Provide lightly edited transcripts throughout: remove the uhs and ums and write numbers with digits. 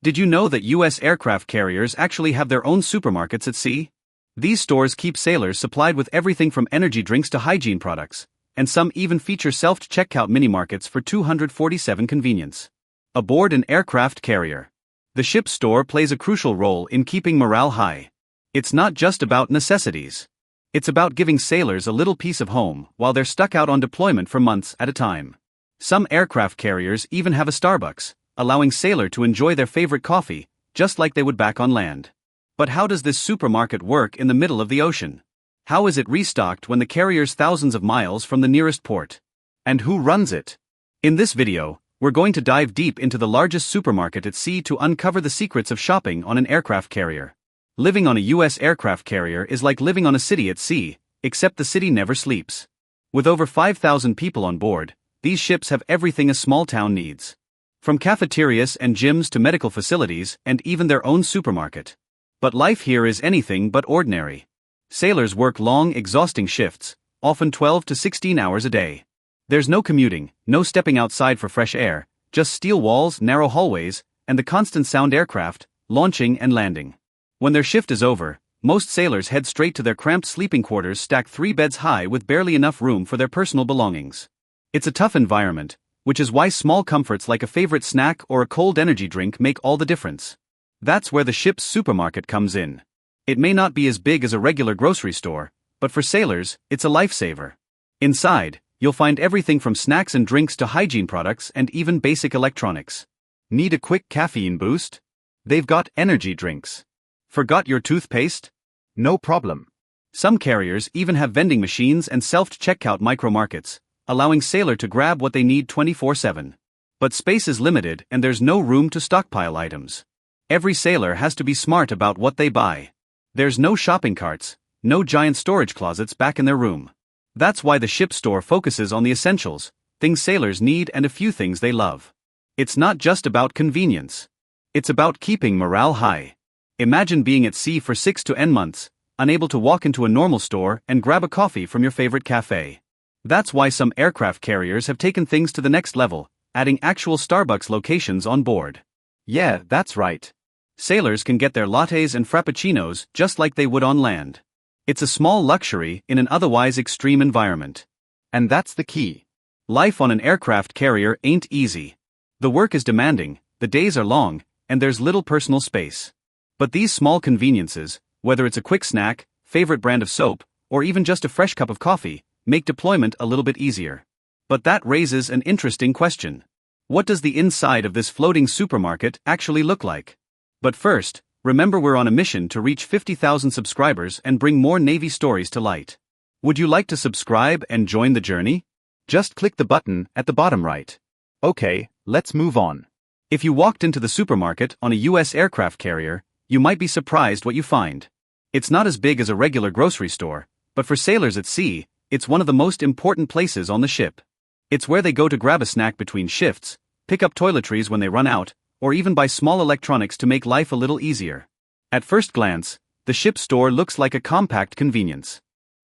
Did you know that U.S. aircraft carriers actually have their own supermarkets at sea? These stores keep sailors supplied with everything from energy drinks to hygiene products, and some even feature self-checkout mini-markets for 247 convenience. Aboard an aircraft carrier, the ship's store plays a crucial role in keeping morale high. It's not just about necessities. It's about giving sailors a little piece of home while they're stuck out on deployment for months at a time. Some aircraft carriers even have a Starbucks, allowing sailors to enjoy their favorite coffee, just like they would back on land. But how does this supermarket work in the middle of the ocean? How is it restocked when the carrier's thousands of miles from the nearest port? And who runs it? In this video, we're going to dive deep into the largest supermarket at sea to uncover the secrets of shopping on an aircraft carrier. Living on a U.S. aircraft carrier is like living on a city at sea, except the city never sleeps. With over 5,000 people on board, these ships have everything a small town needs. From cafeterias and gyms to medical facilities and even their own supermarket. But life here is anything but ordinary. Sailors work long, exhausting shifts, often 12 to 16 hours a day. There's no commuting, no stepping outside for fresh air, just steel walls, narrow hallways, and the constant sound aircraft, launching and landing. When their shift is over, most sailors head straight to their cramped sleeping quarters stacked 3 beds high with barely enough room for their personal belongings. It's a tough environment, which is why small comforts like a favorite snack or a cold energy drink make all the difference. That's where the ship's supermarket comes in. It may not be as big as a regular grocery store, but for sailors, it's a lifesaver. Inside, you'll find everything from snacks and drinks to hygiene products and even basic electronics. Need a quick caffeine boost? They've got energy drinks. Forgot your toothpaste? No problem. Some carriers even have vending machines and self-checkout micro-markets, allowing sailor to grab what they need 24/7. But space is limited and there's no room to stockpile items. Every sailor has to be smart about what they buy. There's no shopping carts, no giant storage closets back in their room. That's why the ship store focuses on the essentials, things sailors need and a few things they love. It's not just about convenience. It's about keeping morale high. Imagine being at sea for 6 to 10 months, unable to walk into a normal store and grab a coffee from your favorite cafe. That's why some aircraft carriers have taken things to the next level, adding actual Starbucks locations on board. Yeah, that's right. Sailors can get their lattes and frappuccinos just like they would on land. It's a small luxury in an otherwise extreme environment. And that's the key. Life on an aircraft carrier ain't easy. The work is demanding, the days are long, and there's little personal space. But these small conveniences, whether it's a quick snack, favorite brand of soap, or even just a fresh cup of coffee, make deployment a little bit easier. But that raises an interesting question. What does the inside of this floating supermarket actually look like? But first, remember we're on a mission to reach 50,000 subscribers and bring more Navy stories to light. Would you like to subscribe and join the journey? Just click the button at the bottom right. Okay, let's move on. If you walked into the supermarket on a U.S. aircraft carrier, you might be surprised what you find. It's not as big as a regular grocery store, but for sailors at sea, it's one of the most important places on the ship. It's where they go to grab a snack between shifts, pick up toiletries when they run out, or even buy small electronics to make life a little easier. At first glance, the ship's store looks like a compact convenience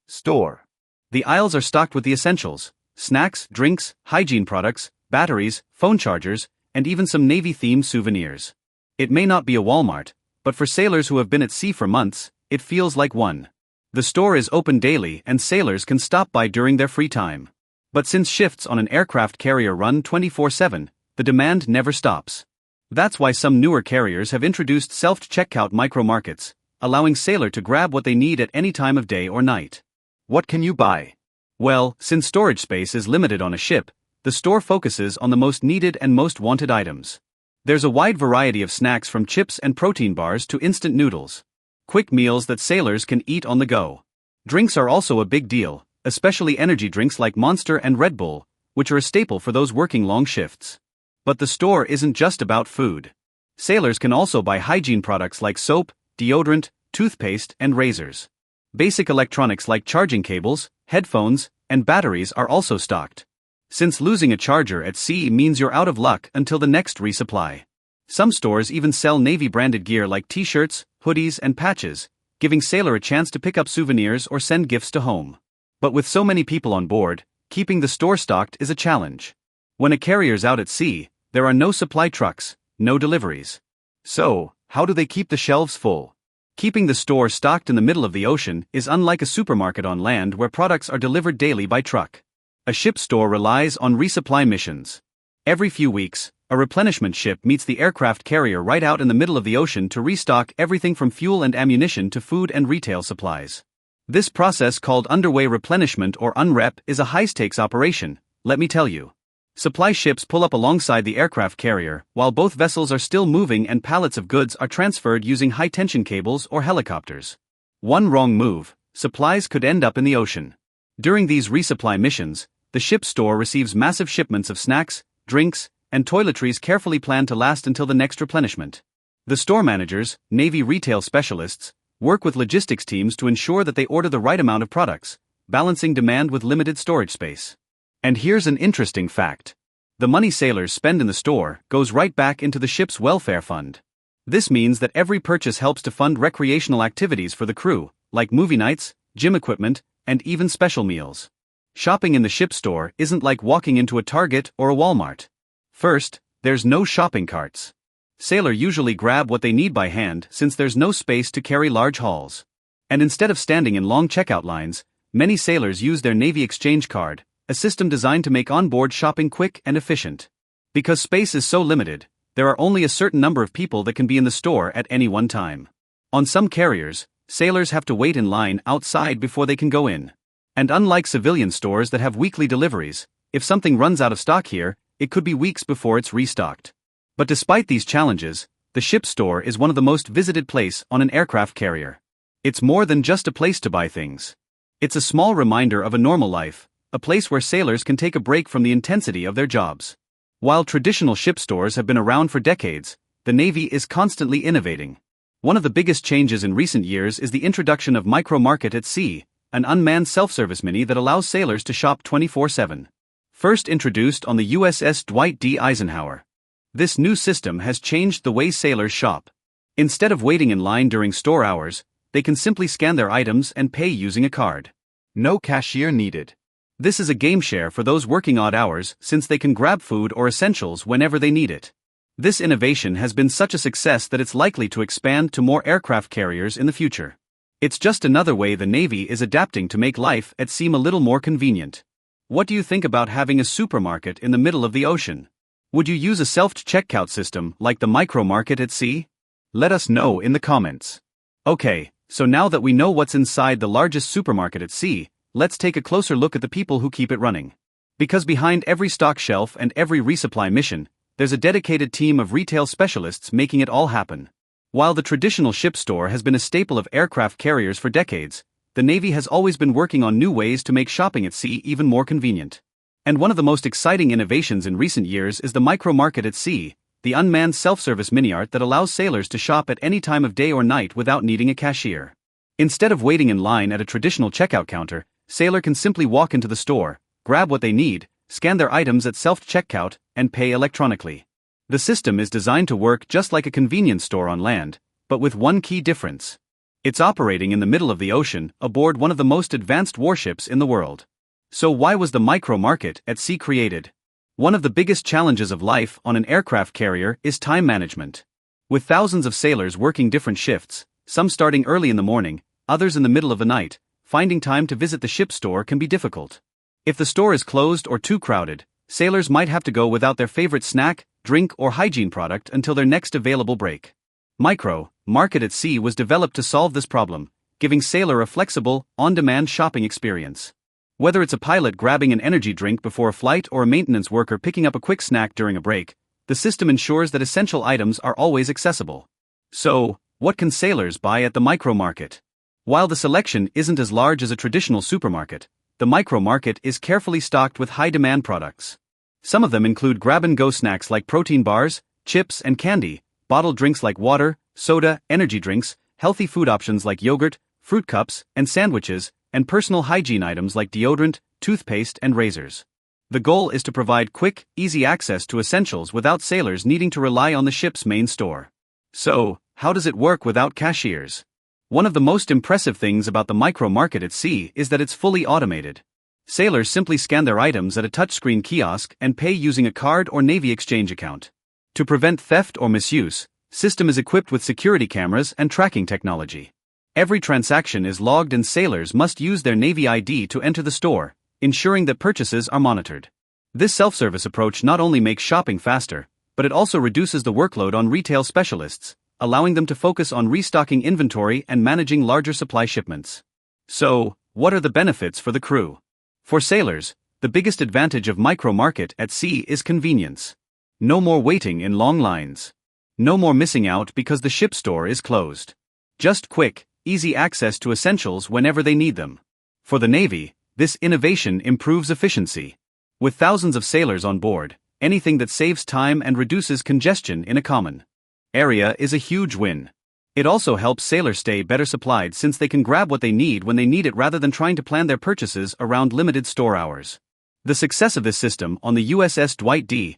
store. The aisles are stocked with the essentials: snacks, drinks, hygiene products, batteries, phone chargers, and even some Navy-themed souvenirs. It may not be a Walmart, but for sailors who have been at sea for months, it feels like one. The store is open daily and sailors can stop by during their free time. But since shifts on an aircraft carrier run 24/7, the demand never stops. That's why some newer carriers have introduced self-checkout micro-markets, allowing sailor to grab what they need at any time of day or night. What can you buy? Well, since storage space is limited on a ship, the store focuses on the most needed and most wanted items. There's a wide variety of snacks from chips and protein bars to instant noodles. Quick meals that sailors can eat on the go. Drinks are also a big deal, especially energy drinks like Monster and Red Bull, which are a staple for those working long shifts. But the store isn't just about food. Sailors can also buy hygiene products like soap, deodorant, toothpaste, and razors. Basic electronics like charging cables, headphones, and batteries are also stocked. Since losing a charger at sea means you're out of luck until the next resupply. Some stores even sell Navy-branded gear like t-shirts, hoodies, and patches, giving sailor a chance to pick up souvenirs or send gifts to home. But with so many people on board, keeping the store stocked is a challenge. When a carrier's out at sea, there are no supply trucks, no deliveries. So, how do they keep the shelves full? Keeping the store stocked in the middle of the ocean is unlike a supermarket on land where products are delivered daily by truck. A ship store relies on resupply missions. Every few weeks, a replenishment ship meets the aircraft carrier right out in the middle of the ocean to restock everything from fuel and ammunition to food and retail supplies. This process, called underway replenishment or UNREP, is a high-stakes operation, let me tell you. Supply ships pull up alongside the aircraft carrier while both vessels are still moving and pallets of goods are transferred using high-tension cables or helicopters. One wrong move, supplies could end up in the ocean. During these resupply missions, the ship store receives massive shipments of snacks, drinks, and toiletries carefully planned to last until the next replenishment. The store managers, Navy retail specialists, work with logistics teams to ensure that they order the right amount of products, balancing demand with limited storage space. And here's an interesting fact. The money sailors spend in the store goes right back into the ship's welfare fund. This means that every purchase helps to fund recreational activities for the crew, like movie nights, gym equipment, and even special meals. Shopping in the ship store isn't like walking into a Target or a Walmart. First, there's no shopping carts. Sailors usually grab what they need by hand since there's no space to carry large hauls. And instead of standing in long checkout lines, many sailors use their Navy exchange card, a system designed to make onboard shopping quick and efficient. Because space is so limited, there are only a certain number of people that can be in the store at any one time. On some carriers, sailors have to wait in line outside before they can go in. And unlike civilian stores that have weekly deliveries, if something runs out of stock here, it could be weeks before it's restocked. But despite these challenges, the ship store is one of the most visited places on an aircraft carrier. It's more than just a place to buy things. It's a small reminder of a normal life, a place where sailors can take a break from the intensity of their jobs. While traditional ship stores have been around for decades, the Navy is constantly innovating. One of the biggest changes in recent years is the introduction of Micro Market at Sea, an unmanned self-service mini that allows sailors to shop 24/7. First introduced on the USS Dwight D. Eisenhower. This new system has changed the way sailors shop. Instead of waiting in line during store hours, they can simply scan their items and pay using a card. No cashier needed. This is a game changer for those working odd hours since they can grab food or essentials whenever they need it. This innovation has been such a success that it's likely to expand to more aircraft carriers in the future. It's just another way the Navy is adapting to make life at sea a little more convenient. What do you think about having a supermarket in the middle of the ocean? Would you use a self-checkout system like the Micro Market at Sea? Let us know in the comments. Okay, so now that we know what's inside the largest supermarket at sea, let's take a closer look at the people who keep it running. Because behind every stock shelf and every resupply mission, there's a dedicated team of retail specialists making it all happen. While the traditional ship store has been a staple of aircraft carriers for decades, the Navy has always been working on new ways to make shopping at sea even more convenient. And one of the most exciting innovations in recent years is the Micro Market at Sea, the unmanned self-service mini-art that allows sailors to shop at any time of day or night without needing a cashier. Instead of waiting in line at a traditional checkout counter, sailor can simply walk into the store, grab what they need, scan their items at self-checkout, and pay electronically. The system is designed to work just like a convenience store on land, but with one key difference. It's operating in the middle of the ocean, aboard one of the most advanced warships in the world. So why was the Micro Market at Sea created? One of the biggest challenges of life on an aircraft carrier is time management. With thousands of sailors working different shifts, some starting early in the morning, others in the middle of the night, finding time to visit the ship store can be difficult. If the store is closed or too crowded, sailors might have to go without their favorite snack, drink, or hygiene product until their next available break. Micro Market at Sea was developed to solve this problem, giving sailor a flexible, on-demand shopping experience. Whether it's a pilot grabbing an energy drink before a flight or a maintenance worker picking up a quick snack during a break, the system ensures that essential items are always accessible. So, what can sailors buy at the Micro Market? While the selection isn't as large as a traditional supermarket, the Micro Market is carefully stocked with high-demand products. Some of them include grab-and-go snacks like protein bars, chips and candy, bottled drinks like water, soda, energy drinks, healthy food options like yogurt, fruit cups, and sandwiches, and personal hygiene items like deodorant, toothpaste, and razors. The goal is to provide quick, easy access to essentials without sailors needing to rely on the ship's main store. So, how does it work without cashiers? One of the most impressive things about the Micro Market at Sea is that it's fully automated. Sailors simply scan their items at a touchscreen kiosk and pay using a card or Navy exchange account. To prevent theft or misuse, System is equipped with security cameras and tracking technology. Every transaction is logged and sailors must use their Navy ID to enter the store, ensuring that purchases are monitored. This self-service approach not only makes shopping faster, but it also reduces the workload on retail specialists, allowing them to focus on restocking inventory and managing larger supply shipments. So, what are the benefits for the crew? For sailors, the biggest advantage of micro-market at sea is convenience. No more waiting in long lines. No more missing out because the ship store is closed. Just quick, easy access to essentials whenever they need them. For the Navy, this innovation improves efficiency. With thousands of sailors on board, anything that saves time and reduces congestion in a common area is a huge win. It also helps sailors stay better supplied since they can grab what they need when they need it rather than trying to plan their purchases around limited store hours. The success of this system on the USS Dwight D.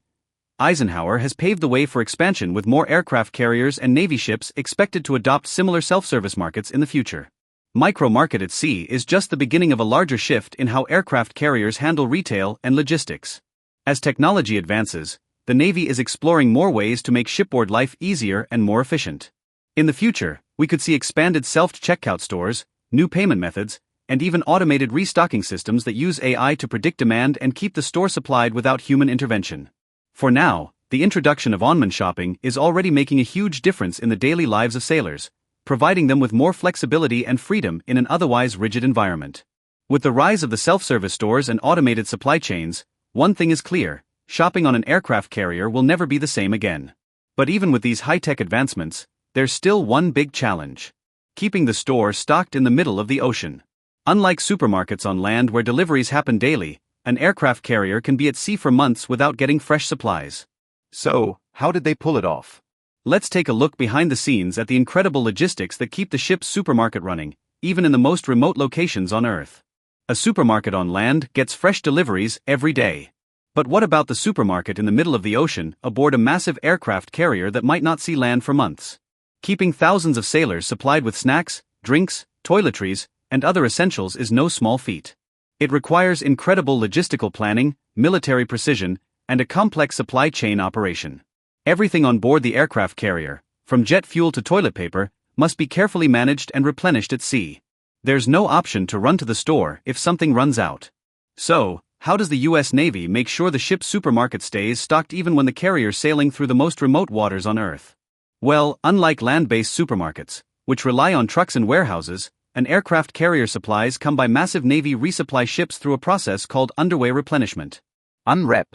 Eisenhower has paved the way for expansion, with more aircraft carriers and Navy ships expected to adopt similar self-service markets in the future. Micro-market at sea is just the beginning of a larger shift in how aircraft carriers handle retail and logistics. As technology advances, the Navy is exploring more ways to make shipboard life easier and more efficient. In the future, we could see expanded self-checkout stores, new payment methods, and even automated restocking systems that use AI to predict demand and keep the store supplied without human intervention. For now, the introduction of onboard shopping is already making a huge difference in the daily lives of sailors, providing them with more flexibility and freedom in an otherwise rigid environment. With the rise of the self-service stores and automated supply chains, one thing is clear: shopping on an aircraft carrier will never be the same again. But even with these high-tech advancements, there's still one big challenge: keeping the store stocked in the middle of the ocean. Unlike supermarkets on land where deliveries happen daily, an aircraft carrier can be at sea for months without getting fresh supplies. So, how did they pull it off? Let's take a look behind the scenes at the incredible logistics that keep the ship's supermarket running, even in the most remote locations on Earth. A supermarket on land gets fresh deliveries every day. But what about the supermarket in the middle of the ocean, aboard a massive aircraft carrier that might not see land for months? Keeping thousands of sailors supplied with snacks, drinks, toiletries, and other essentials is no small feat. It requires incredible logistical planning, military precision, and a complex supply chain operation. Everything on board the aircraft carrier, from jet fuel to toilet paper, must be carefully managed and replenished at sea. There's no option to run to the store if something runs out. So, how does the US Navy make sure the ship's supermarket stays stocked even when the carrier's sailing through the most remote waters on Earth? Well, unlike land-based supermarkets, which rely on trucks and warehouses, an aircraft carrier supplies come by massive Navy resupply ships through a process called underway replenishment. UNREP.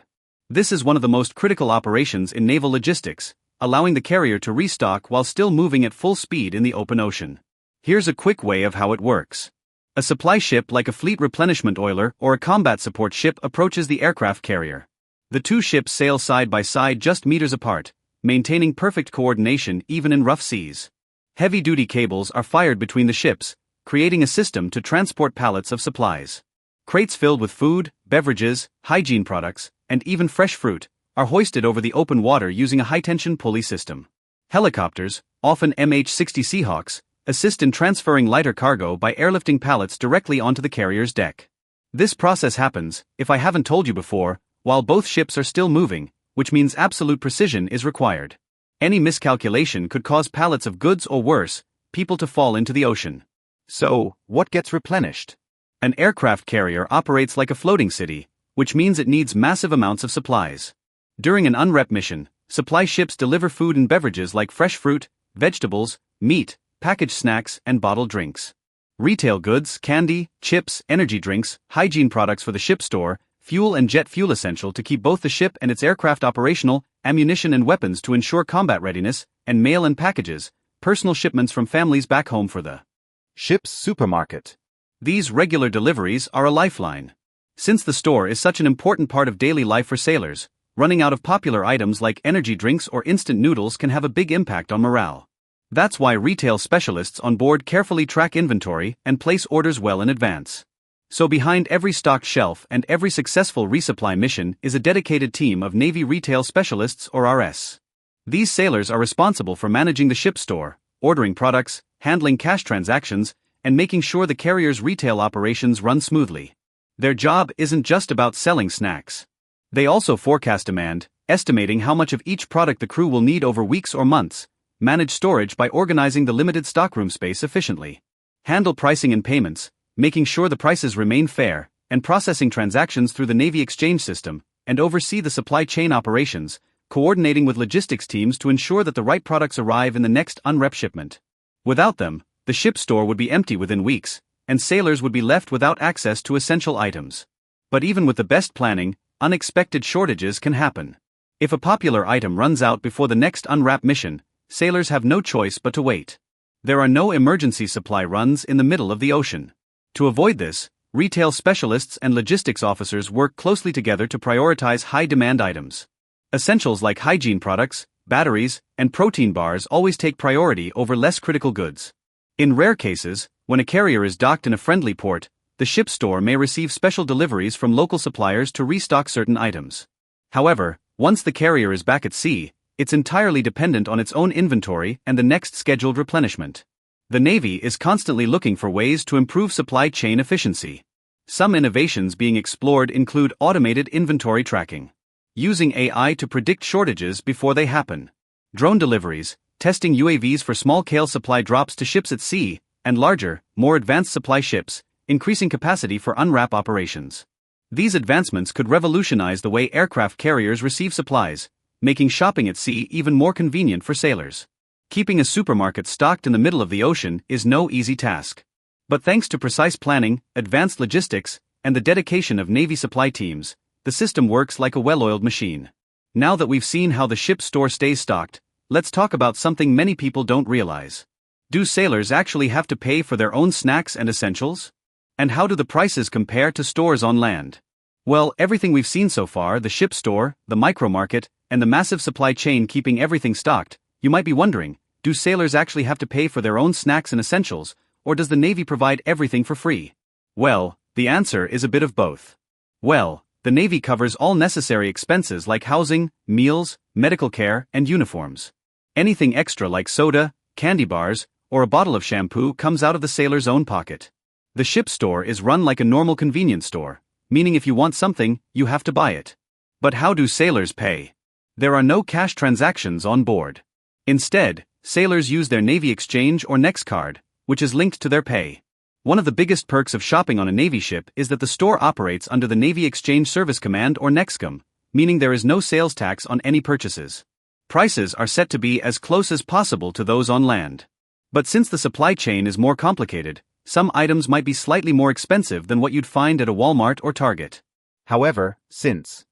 This is one of the most critical operations in naval logistics, allowing the carrier to restock while still moving at full speed in the open ocean. Here's a quick way of how it works. A supply ship like a fleet replenishment oiler or a combat support ship approaches the aircraft carrier. The two ships sail side by side just meters apart, maintaining perfect coordination even in rough seas. Heavy-duty cables are fired between the ships, creating a system to transport pallets of supplies. Crates filled with food, beverages, hygiene products, and even fresh fruit are hoisted over the open water using a high-tension pulley system. Helicopters, often MH-60 Seahawks, assist in transferring lighter cargo by airlifting pallets directly onto the carrier's deck. This process happens, if I haven't told you before, while both ships are still moving, which means absolute precision is required. Any miscalculation could cause pallets of goods or worse, people to fall into the ocean. So, what gets replenished? An aircraft carrier operates like a floating city, which means it needs massive amounts of supplies. During an UNREP mission, supply ships deliver food and beverages like fresh fruit, vegetables, meat, packaged snacks, and bottled drinks. Retail goods, candy, chips, energy drinks, hygiene products for the ship store, fuel and jet fuel essential to keep both the ship and its aircraft operational, ammunition and weapons to ensure combat readiness, and mail and packages, personal shipments from families back home for the ship's supermarket. These regular deliveries are a lifeline. Since the store is such an important part of daily life for sailors, running out of popular items like energy drinks or instant noodles can have a big impact on morale. That's why retail specialists on board carefully track inventory and place orders well in advance. So behind every stocked shelf and every successful resupply mission is a dedicated team of Navy retail specialists or RS. These sailors are responsible for managing the ship store, ordering products, handling cash transactions, and making sure the carrier's retail operations run smoothly. Their job isn't just about selling snacks. They also forecast demand, estimating how much of each product the crew will need over weeks or months, manage storage by organizing the limited stockroom space efficiently, handle pricing and payments, making sure the prices remain fair, and processing transactions through the Navy exchange system, and oversee the supply chain operations, coordinating with logistics teams to ensure that the right products arrive in the next unwrapped shipment. Without them, the ship store would be empty within weeks, and sailors would be left without access to essential items. But even with the best planning, unexpected shortages can happen. If a popular item runs out before the next unwrap mission, sailors have no choice but to wait. There are no emergency supply runs in the middle of the ocean. To avoid this, retail specialists and logistics officers work closely together to prioritize high-demand items. Essentials like hygiene products, batteries, and protein bars always take priority over less critical goods. In rare cases, when a carrier is docked in a friendly port, the ship store may receive special deliveries from local suppliers to restock certain items. However, once the carrier is back at sea, it's entirely dependent on its own inventory and the next scheduled replenishment. The Navy is constantly looking for ways to improve supply chain efficiency. Some innovations being explored include automated inventory tracking, using AI to predict shortages before they happen, drone deliveries, testing UAVs for small-scale supply drops to ships at sea, and larger, more advanced supply ships, increasing capacity for unwrap operations. These advancements could revolutionize the way aircraft carriers receive supplies, making shopping at sea even more convenient for sailors. Keeping a supermarket stocked in the middle of the ocean is no easy task. But thanks to precise planning, advanced logistics, and the dedication of Navy supply teams, the system works like a well-oiled machine. Now that we've seen how the ship store stays stocked, let's talk about something many people don't realize. Do sailors actually have to pay for their own snacks and essentials? And how do the prices compare to stores on land? Well, everything we've seen so far, the ship store, the micro-market, and the massive supply chain keeping everything stocked, you might be wondering, do sailors actually have to pay for their own snacks and essentials, or does the Navy provide everything for free? Well, the answer is a bit of both. Well, the Navy covers all necessary expenses like housing, meals, medical care, and uniforms. Anything extra like soda, candy bars, or a bottle of shampoo comes out of the sailor's own pocket. The ship store is run like a normal convenience store, meaning if you want something, you have to buy it. But how do sailors pay? There are no cash transactions on board. Instead, sailors use their Navy Exchange or Next card, which is linked to their pay. One of the biggest perks of shopping on a Navy ship is that the store operates under the Navy Exchange Service Command or NEXCOM, meaning there is no sales tax on any purchases. Prices are set to be as close as possible to those on land. But since the supply chain is more complicated, some items might be slightly more expensive than what you'd find at a Walmart or Target. However, since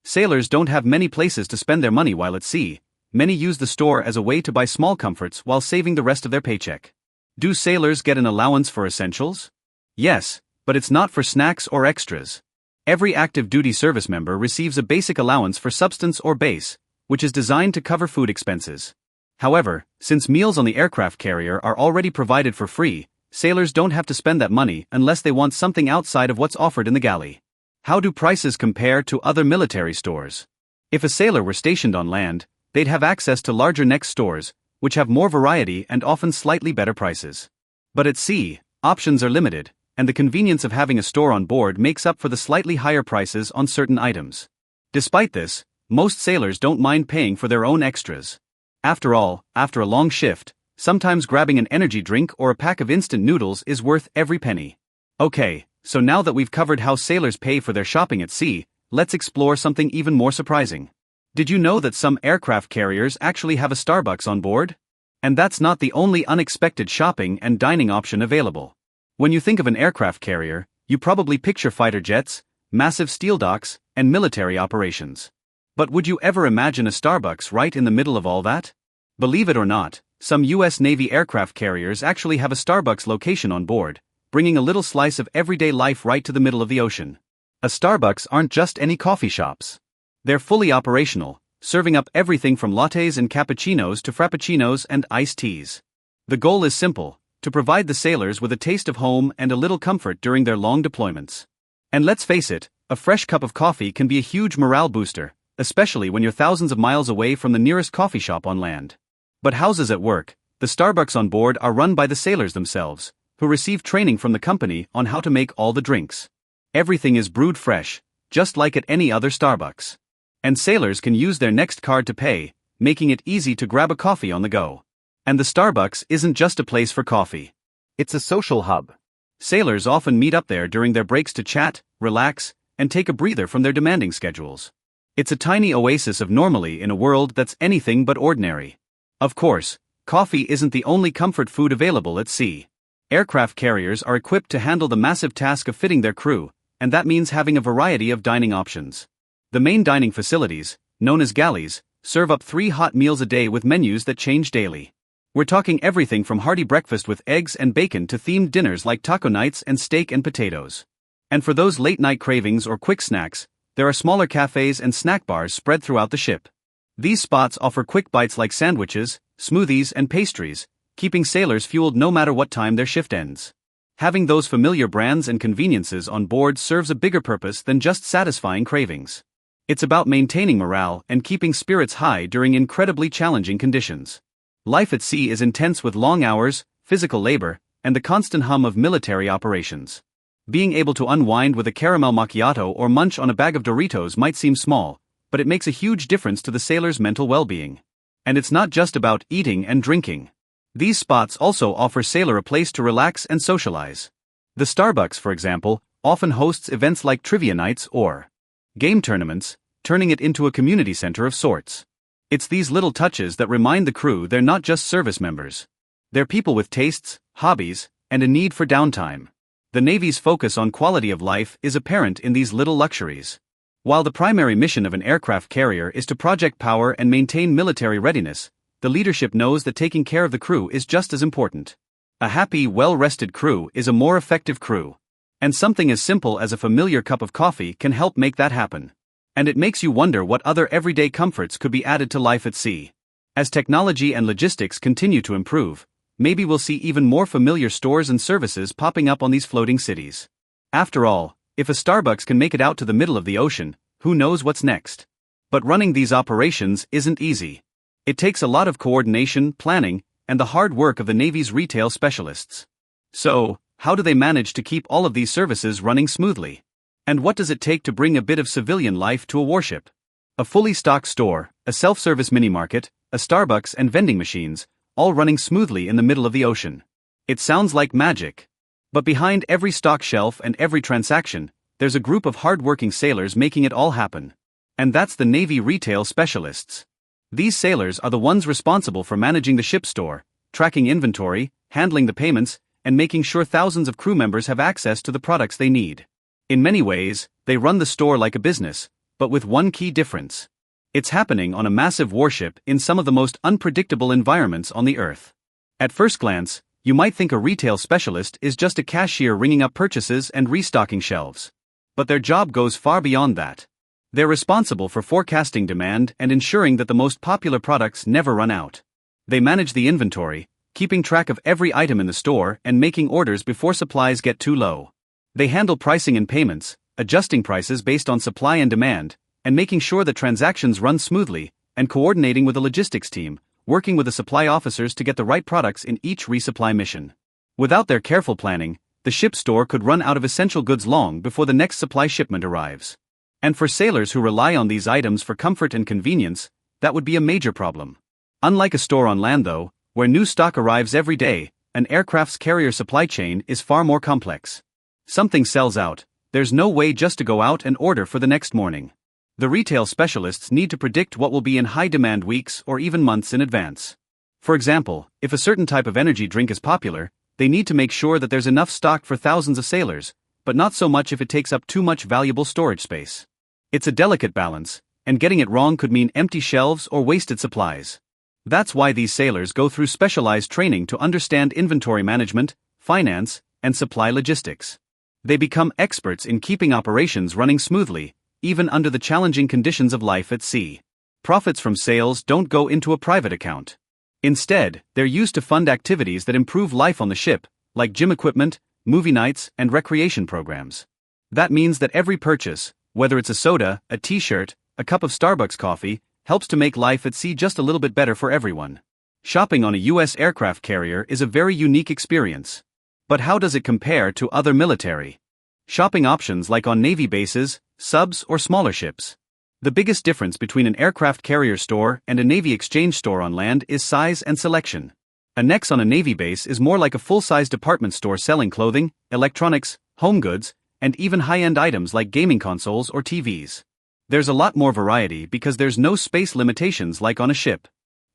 sailors don't have many places to spend their money while at sea, many use the store as a way to buy small comforts while saving the rest of their paycheck. Do sailors get an allowance for essentials? Yes, but it's not for snacks or extras. Every active duty service member receives a basic allowance for substance or base, which is designed to cover food expenses. However, since meals on the aircraft carrier are already provided for free, sailors don't have to spend that money unless they want something outside of what's offered in the galley. How do prices compare to other military stores? If a sailor were stationed on land, they'd have access to larger Next stores, which have more variety and often slightly better prices. But at sea, options are limited, and the convenience of having a store on board makes up for the slightly higher prices on certain items. Despite this, most sailors don't mind paying for their own extras. After all, after a long shift, sometimes grabbing an energy drink or a pack of instant noodles is worth every penny. Okay, so now that we've covered how sailors pay for their shopping at sea, let's explore something even more surprising. Did you know that some aircraft carriers actually have a Starbucks on board? And that's not the only unexpected shopping and dining option available. When you think of an aircraft carrier, you probably picture fighter jets, massive steel docks, and military operations. But would you ever imagine a Starbucks right in the middle of all that? Believe it or not, some U.S. Navy aircraft carriers actually have a Starbucks location on board, bringing a little slice of everyday life right to the middle of the ocean. A Starbucks aren't just any coffee shops. They're fully operational, serving up everything from lattes and cappuccinos to frappuccinos and iced teas. The goal is simple: to provide the sailors with a taste of home and a little comfort during their long deployments. And let's face it, a fresh cup of coffee can be a huge morale booster, especially when you're thousands of miles away from the nearest coffee shop on land. But houses at work, the Starbucks on board are run by the sailors themselves, who receive training from the company on how to make all the drinks. Everything is brewed fresh, just like at any other Starbucks. And sailors can use their Next card to pay, making it easy to grab a coffee on the go. And the Starbucks isn't just a place for coffee. It's a social hub. Sailors often meet up there during their breaks to chat, relax, and take a breather from their demanding schedules. It's a tiny oasis of normalcy in a world that's anything but ordinary. Of course, coffee isn't the only comfort food available at sea. Aircraft carriers are equipped to handle the massive task of fitting their crew, and that means having a variety of dining options. The main dining facilities, known as galleys, serve up 3 hot meals a day with menus that change daily. We're talking everything from hearty breakfast with eggs and bacon to themed dinners like taco nights and steak and potatoes. And for those late-night cravings or quick snacks, there are smaller cafes and snack bars spread throughout the ship. These spots offer quick bites like sandwiches, smoothies, and pastries, keeping sailors fueled no matter what time their shift ends. Having those familiar brands and conveniences on board serves a bigger purpose than just satisfying cravings. It's about maintaining morale and keeping spirits high during incredibly challenging conditions. Life at sea is intense with long hours, physical labor, and the constant hum of military operations. Being able to unwind with a caramel macchiato or munch on a bag of Doritos might seem small, but it makes a huge difference to the sailor's mental well-being. And it's not just about eating and drinking. These spots also offer sailor a place to relax and socialize. The Starbucks, for example, often hosts events like trivia nights or game tournaments, turning it into a community center of sorts. It's these little touches that remind the crew they're not just service members. They're people with tastes, hobbies, and a need for downtime. The Navy's focus on quality of life is apparent in these little luxuries. While the primary mission of an aircraft carrier is to project power and maintain military readiness, the leadership knows that taking care of the crew is just as important. A happy, well-rested crew is a more effective crew. And something as simple as a familiar cup of coffee can help make that happen. And it makes you wonder what other everyday comforts could be added to life at sea. As technology and logistics continue to improve, maybe we'll see even more familiar stores and services popping up on these floating cities. After all, if a Starbucks can make it out to the middle of the ocean, who knows what's next? But running these operations isn't easy. It takes a lot of coordination, planning, and the hard work of the Navy's retail specialists. So, how do they manage to keep all of these services running smoothly? And what does it take to bring a bit of civilian life to a warship? A fully stocked store, a self-service mini-market, a Starbucks and vending machines, all running smoothly in the middle of the ocean. It sounds like magic. But behind every stock shelf and every transaction, there's a group of hard-working sailors making it all happen. And that's the Navy retail specialists. These sailors are the ones responsible for managing the ship store, tracking inventory, handling the payments, and making sure thousands of crew members have access to the products they need. In many ways, they run the store like a business, but with one key difference. It's happening on a massive warship in some of the most unpredictable environments on the Earth. At first glance, you might think a retail specialist is just a cashier ringing up purchases and restocking shelves. But their job goes far beyond that. They're responsible for forecasting demand and ensuring that the most popular products never run out. They manage the inventory, keeping track of every item in the store and making orders before supplies get too low. They handle pricing and payments, adjusting prices based on supply and demand, and making sure that transactions run smoothly, and coordinating with the logistics team, working with the supply officers to get the right products in each resupply mission. Without their careful planning, the ship store could run out of essential goods long before the next supply shipment arrives. And for sailors who rely on these items for comfort and convenience, that would be a major problem. Unlike a store on land though, where new stock arrives every day, an aircraft's carrier supply chain is far more complex. Something sells out, there's no way just to go out and order for the next morning. The retail specialists need to predict what will be in high demand weeks or even months in advance. For example, if a certain type of energy drink is popular, they need to make sure that there's enough stock for thousands of sailors, but not so much if it takes up too much valuable storage space. It's a delicate balance, and getting it wrong could mean empty shelves or wasted supplies. That's why these sailors go through specialized training to understand inventory management, finance, and supply logistics. They become experts in keeping operations running smoothly, even under the challenging conditions of life at sea. Profits from sales don't go into a private account. Instead, they're used to fund activities that improve life on the ship, like gym equipment, movie nights, and recreation programs. That means that every purchase, whether it's a soda, a t-shirt, a cup of Starbucks coffee, helps to make life at sea just a little bit better for everyone. Shopping on a U.S. aircraft carrier is a very unique experience. But how does it compare to other military shopping options like on Navy bases, subs, or smaller ships? The biggest difference between an aircraft carrier store and a Navy exchange store on land is size and selection. Annex on a Navy base is more like a full-size department store selling clothing, electronics, home goods, and even high-end items like gaming consoles or TVs. There's a lot more variety because there's no space limitations like on a ship.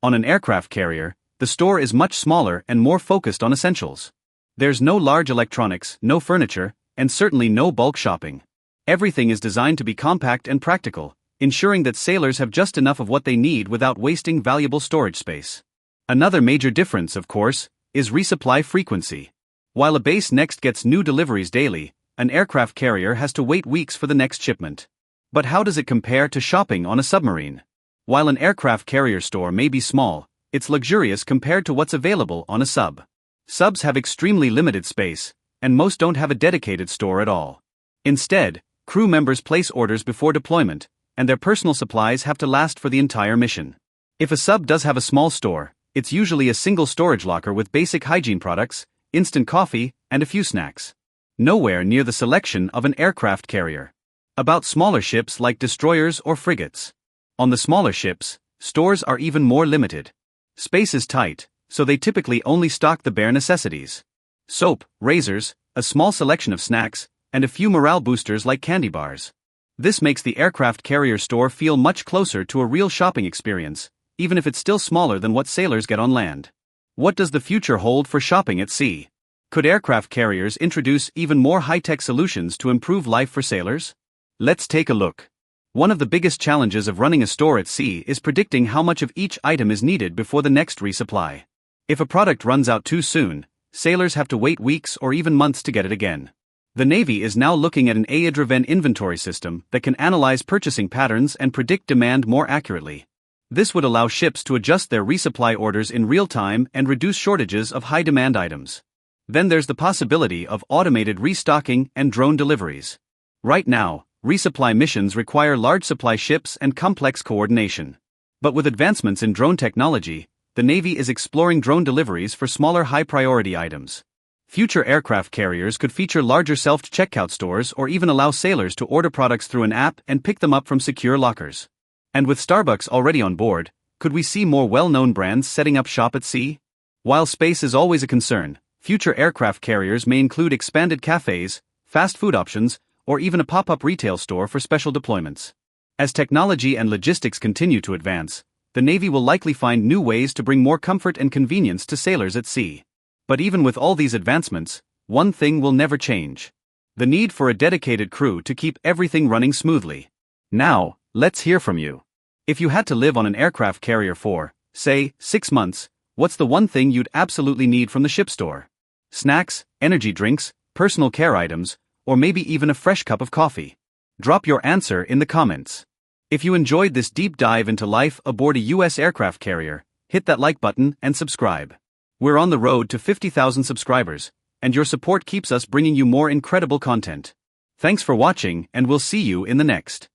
On an aircraft carrier, the store is much smaller and more focused on essentials. There's no large electronics, no furniture, and certainly no bulk shopping. Everything is designed to be compact and practical, ensuring that sailors have just enough of what they need without wasting valuable storage space. Another major difference, of course, is resupply frequency. While a base next gets new deliveries daily, an aircraft carrier has to wait weeks for the next shipment. But how does it compare to shopping on a submarine? While an aircraft carrier store may be small, it's luxurious compared to what's available on a sub. Subs have extremely limited space, and most don't have a dedicated store at all. Instead, crew members place orders before deployment, and their personal supplies have to last for the entire mission. If a sub does have a small store, it's usually a single storage locker with basic hygiene products, instant coffee, and a few snacks. Nowhere near the selection of an aircraft carrier. About smaller ships like destroyers or frigates. On the smaller ships, stores are even more limited. Space is tight, so they typically only stock the bare necessities. Soap, razors, a small selection of snacks, and a few morale boosters like candy bars. This makes the aircraft carrier store feel much closer to a real shopping experience, even if it's still smaller than what sailors get on land. What does the future hold for shopping at sea? Could aircraft carriers introduce even more high-tech solutions to improve life for sailors? Let's take a look. One of the biggest challenges of running a store at sea is predicting how much of each item is needed before the next resupply. If a product runs out too soon, sailors have to wait weeks or even months to get it again. The Navy is now looking at an AI-driven inventory system that can analyze purchasing patterns and predict demand more accurately. This would allow ships to adjust their resupply orders in real time and reduce shortages of high-demand items. Then there's the possibility of automated restocking and drone deliveries. Right now, resupply missions require large supply ships and complex coordination. But with advancements in drone technology, the Navy is exploring drone deliveries for smaller high-priority items. Future aircraft carriers could feature larger self-checkout stores or even allow sailors to order products through an app and pick them up from secure lockers. And with Starbucks already on board, could we see more well-known brands setting up shop at sea? While space is always a concern, future aircraft carriers may include expanded cafes, fast food options, or even a pop-up retail store for special deployments. As technology and logistics continue to advance, the Navy will likely find new ways to bring more comfort and convenience to sailors at sea. But even with all these advancements, one thing will never change: the need for a dedicated crew to keep everything running smoothly. Now, let's hear from you. If you had to live on an aircraft carrier for, say, 6 months, what's the one thing you'd absolutely need from the ship store? Snacks, energy drinks, personal care items, or maybe even a fresh cup of coffee? Drop your answer in the comments. If you enjoyed this deep dive into life aboard a US aircraft carrier, hit that like button and subscribe. We're on the road to 50,000 subscribers, and your support keeps us bringing you more incredible content. Thanks for watching, and we'll see you in the next.